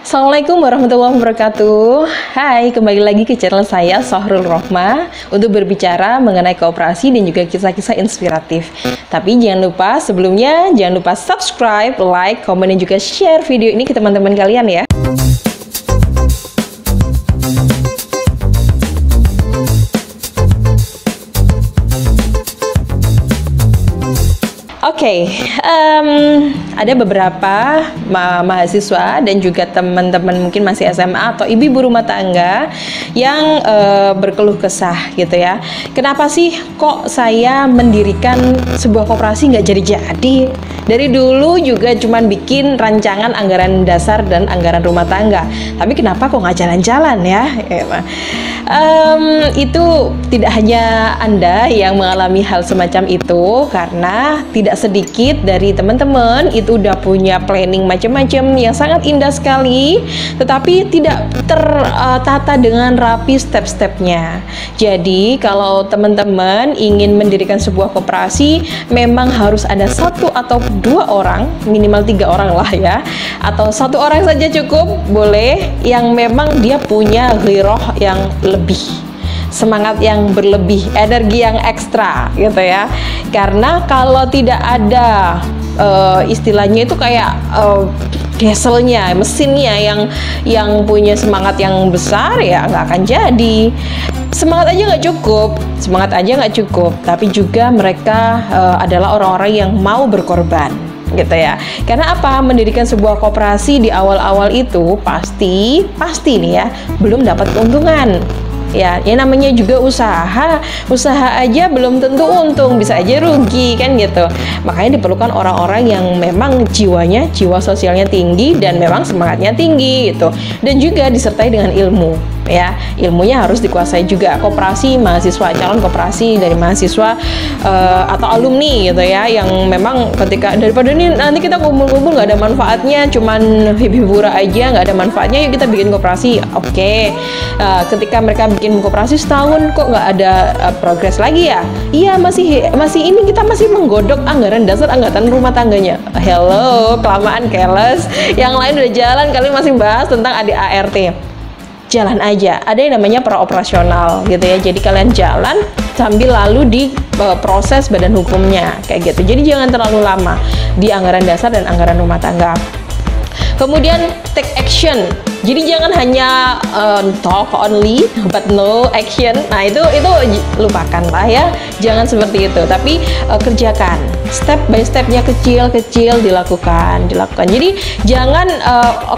Assalamualaikum warahmatullahi wabarakatuh. Hai, kembali lagi ke channel saya Shahrul Rohmah untuk berbicara mengenai koperasi dan juga kisah-kisah inspiratif. Tapi sebelumnya jangan lupa subscribe, like, komen, dan juga share video ini ke teman-teman kalian ya. Oke, ada beberapa mahasiswa dan juga teman-teman mungkin masih SMA atau ibu-ibu rumah tangga yang berkeluh kesah gitu ya. Kenapa sih kok saya mendirikan sebuah koperasi nggak jadi-jadi? Dari dulu juga cuman bikin rancangan anggaran dasar dan anggaran rumah tangga. Tapi kenapa kok nggak jalan-jalan ya? Itu tidak hanya Anda yang mengalami hal semacam itu, karena tidak sedikit dari teman-teman itu udah punya planning macam-macam yang sangat indah sekali, tetapi tidak tertata dengan rapi step-stepnya. Jadi kalau teman-teman ingin mendirikan sebuah koperasi, memang harus ada satu atau dua orang, minimal 3 orang lah ya, atau 1 orang saja cukup, boleh, yang memang dia punya ghiroh yang lebih, semangat yang berlebih, energi yang ekstra gitu ya. Karena kalau tidak ada istilahnya itu kayak dieselnya, mesinnya yang punya semangat yang besar, ya nggak akan jadi. Semangat aja nggak cukup, tapi juga mereka adalah orang-orang yang mau berkorban gitu ya. Karena apa? Mendirikan sebuah koperasi di awal-awal itu pasti nih ya, belum dapat keuntungan. Ya namanya juga usaha aja belum tentu untung, bisa aja rugi kan gitu. Makanya diperlukan orang-orang yang memang jiwa sosialnya tinggi dan memang semangatnya tinggi gitu, dan juga disertai dengan ilmu ya. Ilmunya harus dikuasai juga. Koperasi mahasiswa, calon koperasi dari mahasiswa atau alumni gitu ya, yang memang ketika daripada ini nanti kita kumpul-kumpul nggak ada manfaatnya, cuman hibur-hibur aja nggak ada manfaatnya, yuk kita bikin koperasi. Oke. Ketika mereka bikin koperasi setahun kok nggak ada progres lagi ya? Iya, masih ini kita masih menggodok anggaran dasar anggaran rumah tangganya. Hello, kelamaan keles. Yang lain udah jalan, kalian masih bahas tentang ADART. Jalan aja, ada yang namanya praoperasional gitu ya. Jadi kalian jalan sambil lalu di proses badan hukumnya kayak gitu. Jadi jangan terlalu lama di anggaran dasar dan anggaran rumah tangga. Kemudian take action. Jadi jangan hanya talk only but no action. Nah itu lupakan lah ya. Jangan seperti itu. Tapi kerjakan. Step by stepnya kecil-kecil dilakukan. Jadi jangan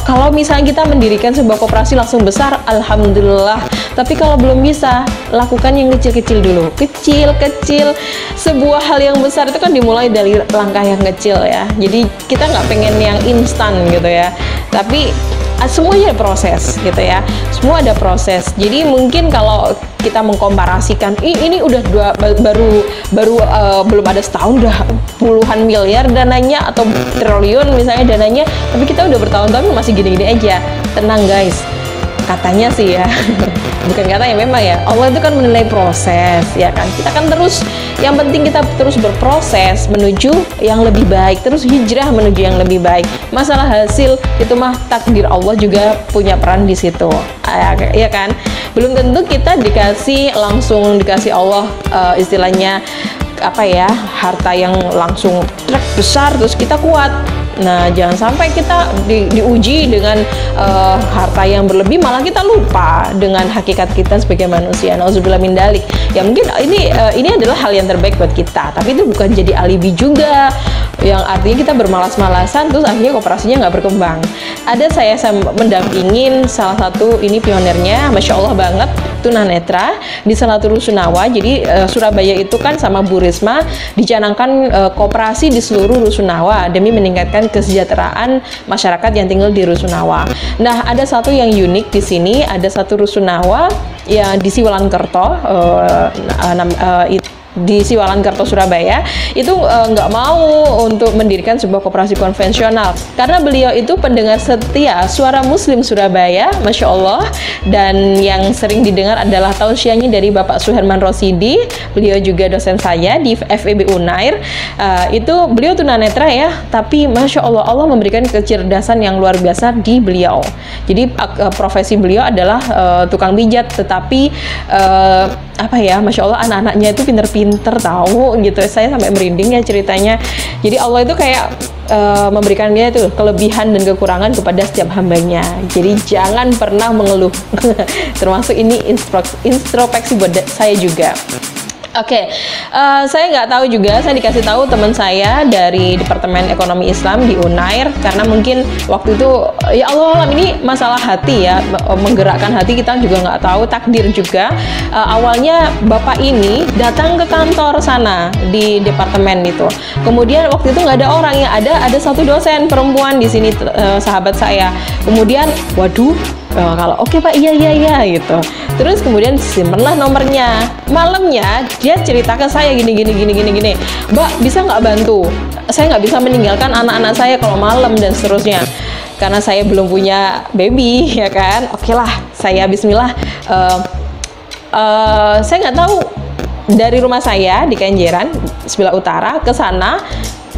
kalau misalnya kita mendirikan sebuah koperasi langsung besar, alhamdulillah. Tapi kalau belum bisa, lakukan yang kecil-kecil dulu. Kecil-kecil. Sebuah hal yang besar itu kan dimulai dari langkah yang kecil ya. Jadi kita nggak pengen yang instan gitu ya. Tapi semuanya ada proses gitu ya, semua ada proses. Jadi mungkin kalau kita mengkomparasikan ini udah baru belum ada setahun udah puluhan miliar dananya atau triliun misalnya dananya, tapi kita udah bertahun-tahun masih gini-gini aja. Tenang guys, katanya sih ya bukan katanya, memang ya, Allah itu kan menilai proses ya kan. Kita kan terus, yang penting kita terus berproses menuju yang lebih baik, terus hijrah menuju yang lebih baik. Masalah hasil itu mah takdir Allah juga punya peran di situ ya kan. Belum tentu kita langsung dikasih Allah istilahnya apa ya, harta yang langsung truk besar terus kita kuat. Nah, jangan sampai kita diuji dengan harta yang berlebih, malah kita lupa dengan hakikat kita sebagai manusia. Nauzubillah min dalik. Ya mungkin ini adalah hal yang terbaik buat kita, tapi itu bukan jadi alibi juga, yang artinya kita bermalas-malasan terus akhirnya koperasinya nggak berkembang. Ada saya mendampingin salah satu ini pionernya, masya Allah banget, tunanetra di salah satu rusunawa. Jadi Surabaya itu kan sama Bu Risma dicanangkan koperasi di seluruh rusunawa demi meningkatkan kesejahteraan masyarakat yang tinggal di rusunawa. Nah, ada satu yang unik di sini, ada satu rusunawa yang di Siwalankerto, di Siwalankerto Surabaya itu nggak mau untuk mendirikan sebuah koperasi konvensional karena beliau itu pendengar setia Suara Muslim Surabaya, Masya Allah, dan yang sering didengar adalah tausiahnya dari Bapak Suherman Rosidi. Beliau juga dosen saya di FEB Unair. Itu beliau tunanetra ya, tapi Masya Allah, Allah memberikan kecerdasan yang luar biasa di beliau. Jadi profesi beliau adalah tukang pijat, tetapi apa ya, Masya Allah anak-anaknya itu pinter-pinter tahu gitu. Saya sampai merinding ya ceritanya. Jadi Allah itu kayak memberikan dia itu kelebihan dan kekurangan kepada setiap hambanya. Jadi jangan pernah mengeluh. Termasuk ini introspeksi buat saya juga. Oke, saya nggak tahu juga, saya dikasih tahu teman saya dari Departemen Ekonomi Islam di Unair, karena mungkin waktu itu, ya Allah, ini masalah hati ya, menggerakkan hati, kita juga nggak tahu, takdir juga. Awalnya Bapak ini datang ke kantor sana di departemen itu, kemudian waktu itu nggak ada orang, yang ada satu dosen perempuan di sini, sahabat saya. Kemudian, waduh, kalau oke Pak, iya gitu. Terus kemudian simpenlah nomornya. Malamnya dia cerita ke saya gini. Mbak, bisa nggak bantu? Saya nggak bisa meninggalkan anak-anak saya kalau malam dan seterusnya. Karena saya belum punya baby, ya kan? Oke lah, saya Bismillah. Saya nggak tahu, dari rumah saya di Kenjeran sebelah utara ke sana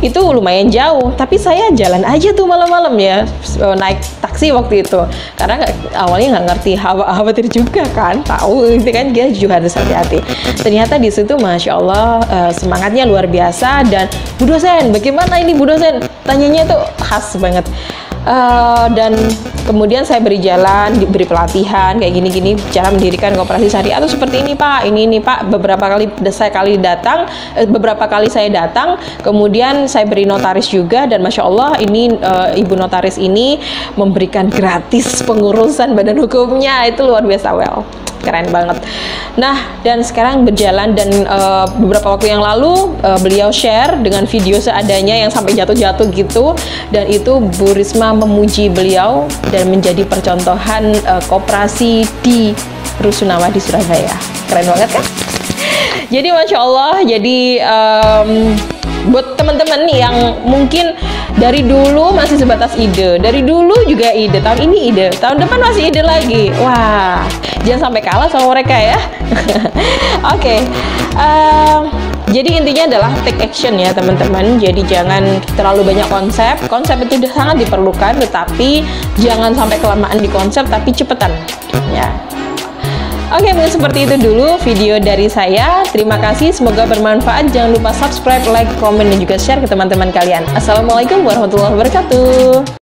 itu lumayan jauh, tapi saya jalan aja tuh malam-malam ya, naik taksi waktu itu, karena awalnya nggak ngerti, khawatir juga kan, tahu itu kan, dia juga harus hati-hati. Ternyata di situ Masya Allah semangatnya luar biasa. Dan Bu dosen, bagaimana ini Bu dosen? Tanyanya tuh khas banget. Dan kemudian saya beri jalan, diberi pelatihan kayak gini-gini, cara mendirikan koperasi syariah itu seperti ini Pak, ini Pak. Beberapa kali saya datang, kemudian saya beri notaris juga, dan Masya Allah ini Ibu notaris ini memberikan gratis pengurusan badan hukumnya, itu luar biasa, keren banget. Nah, dan sekarang berjalan, dan beberapa waktu yang lalu beliau share dengan video seadanya yang sampai jatuh-jatuh gitu, dan itu Bu Risma memuji beliau dan menjadi percontohan koperasi di Rusunawa di Surabaya. Keren banget kan? Jadi Masya Allah, jadi buat teman-teman yang mungkin dari dulu masih sebatas ide, dari dulu juga ide, tahun ini ide, tahun depan masih ide lagi, wah, jangan sampai kalah sama mereka ya. Oke. Jadi intinya adalah take action ya teman-teman. Jadi jangan terlalu banyak konsep. Konsep itu sangat diperlukan, tetapi jangan sampai kelamaan di konsep, tapi cepetan ya. Oke, mungkin seperti itu dulu video dari saya. Terima kasih, semoga bermanfaat. Jangan lupa subscribe, like, komen, dan juga share ke teman-teman kalian. Assalamualaikum warahmatullahi wabarakatuh.